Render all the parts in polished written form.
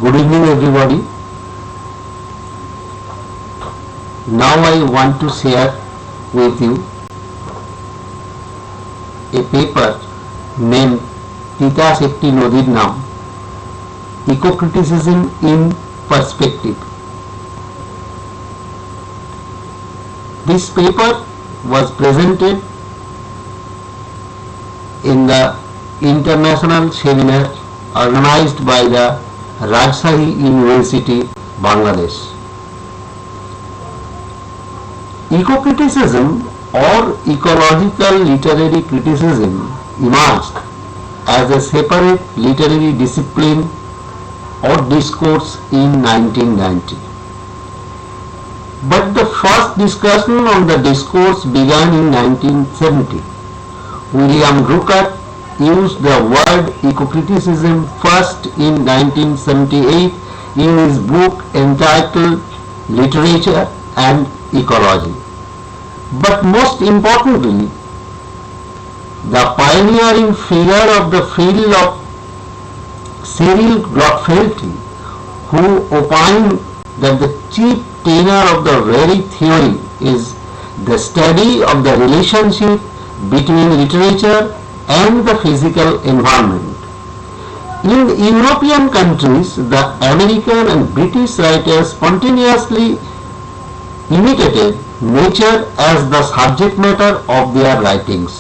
Good evening everybody. Now I want to share with you a paper named Titas একটি নদীর নাম, Eco-criticism in Perspective. This paper was presented in the international seminar organized by the Rajshahi University, Bangladesh. Eco-criticism or ecological literary criticism emerged as a separate literary discipline or discourse in 1990. But the first discussion on the discourse began in 1970. William Ruckert used the word eco-criticism first in 1978 in his book entitled Literature and Ecology. But most importantly, the pioneering figure of the field of Cyril Grotfelty, who opined that the chief tenor of the very theory is the study of the relationship between literature and the physical environment. In European countries, the American and British writers spontaneously imitated nature as the subject matter of their writings.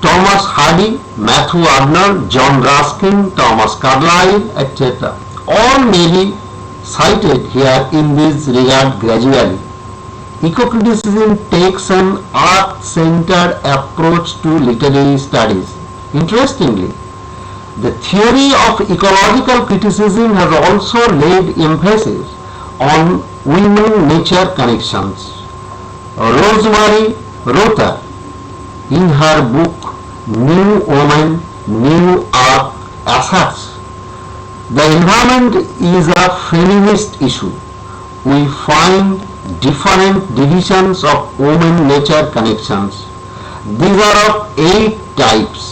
Thomas Hardy, Matthew Arnold, John Ruskin, Thomas Carlyle, etc. all may be cited here in this regard gradually. Eco-criticism takes an art-centered approach to literary studies. Interestingly, the theory of ecological criticism has also laid emphasis on women-nature connections. Rosemary Rother, in her book New Woman, New Earth, asserts the environment is a feminist issue. We find different divisions of woman-nature connections. These are of 8 types.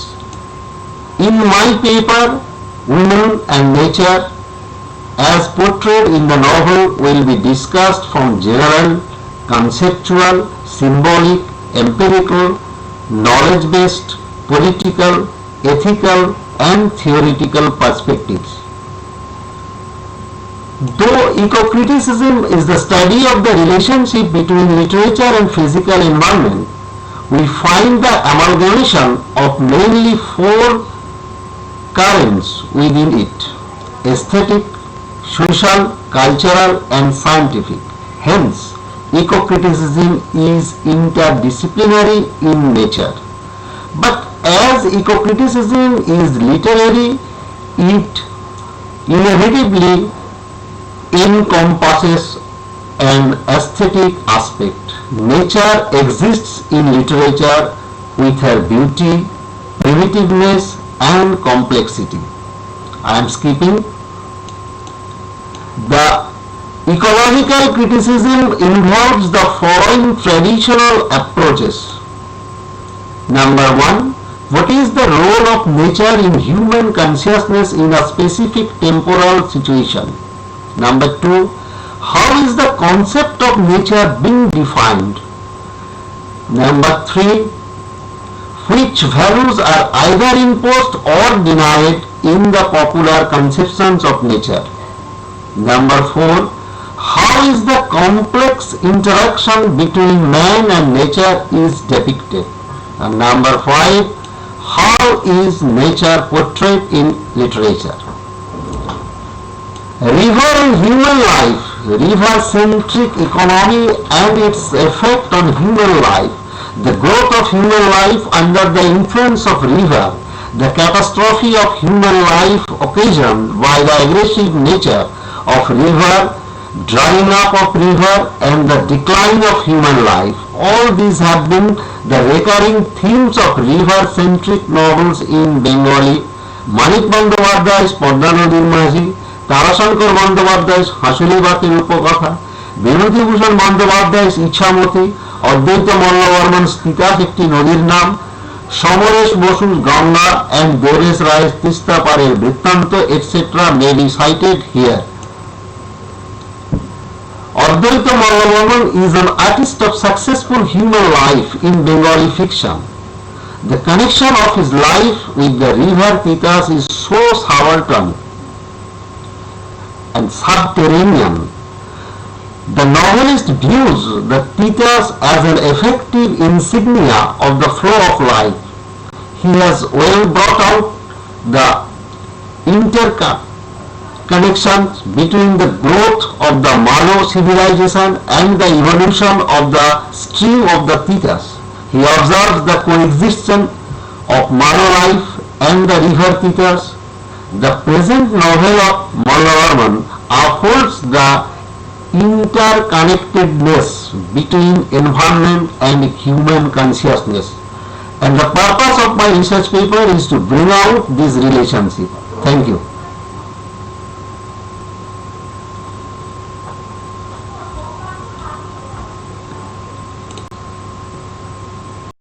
In my paper, Women and Nature, as portrayed in the novel, will be discussed from general, conceptual, symbolic, empirical, knowledge-based, political, ethical, and theoretical perspectives. Though eco-criticism is the study of the relationship between literature and physical environment, we find the amalgamation of mainly 4 currents within it: aesthetic, social, cultural, and scientific. Hence, eco-criticism is interdisciplinary in nature. But as eco-criticism is literary, it inevitably encompasses an aesthetic aspect. Nature exists in literature with her beauty, primitiveness, and complexity. I am skipping. The ecological criticism involves the following traditional approaches. Number 1, what is the role of nature in human consciousness in a specific temporal situation? Number 2, how is the concept of nature being defined? Number 3, which values are either imposed or denied in the popular conceptions of nature? Number 4, how is the complex interaction between man and nature is depicted? And number 5, how is nature portrayed in literature? River and human life, river-centric economy and its effect on human life, the growth of human life under the influence of river, the catastrophe of human life occasioned by the aggressive nature of river, drying up of river, and the decline of human life. All these have been the recurring themes of river-centric novels in Bengali. Manik Bandyopadhyay's Padma Nadir Mazhi, Tarashankar Bandyopadhyay হাসুলি বাতির উপকথা, বিভূতিভূষণ বন্দ্যোপাধ্যায় ইচ্ছামতি, অদ্বৈত মল্লবর্মন's তিতাস একটি নদীর নাম, Samaresh বসু's Ganga and Debesh রায়ের তিস্তা পারের বৃত্তান্ত etc. may be cited here. Advaita Mollavarman is an artist of successful human life in Bengali fiction. The connection of his life with the river Titas is so subaltern and subterranean. The novelist views the Titas as an effective insignia of the flow of life. He has well brought out the interconnections between the growth of the Malo civilization and the evolution of the stream of the Titas. He observes the coexistence of Malo life and the river Titas. The present novel of Mollavarman upholds the interconnectedness between environment and human consciousness, and the purpose of my research paper is to bring out this relationship. Thank you.